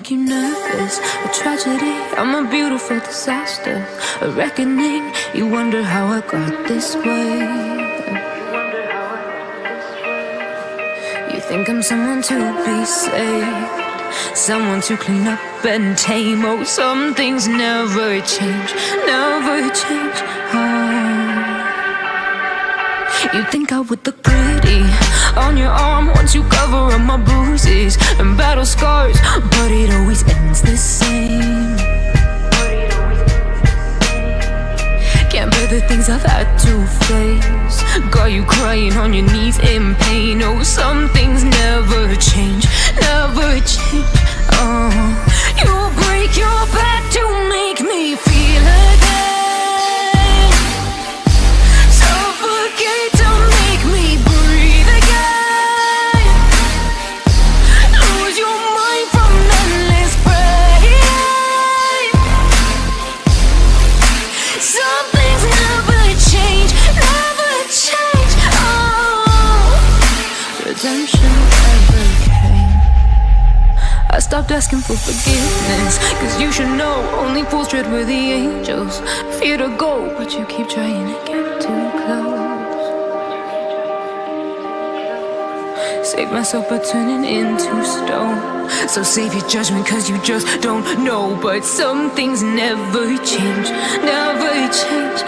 make you nervous. A tragedy, I'm a beautiful disaster. A reckoning, you wonder how I got this way. You think I'm someone to be saved, someone to clean up and tame. Oh, some things never change, never change. You think I would look pretty on your arm once you cover up my bruises and battle scars, but it always ends the same. Can't bear the things I've had to face. Got you crying on your knees in pain. Oh, some things never change, never change. You'll break your back to make me feel again. Suffocate to make me breathe again. Lose your mind from endless pain. Some things never change, never change. Redemption never came. I stopped asking for forgiveness, cause you should know only fools tread where the angels fear to go, but you keep trying to get too close. Save myself by turning into stone. So save your judgment cause you just don't know. But some things never change, never change.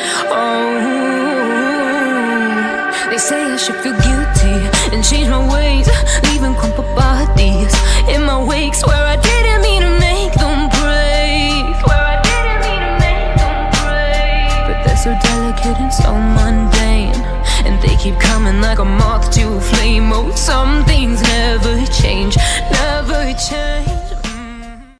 They say I should feel guilty and change my ways, leaving crumpled bodies in my wake. Swear I didn't mean to make them break. Swear I didn't mean to make them break. But they're so delicate and so mundane, and they keep coming like a moth to a flame. Oh, some things never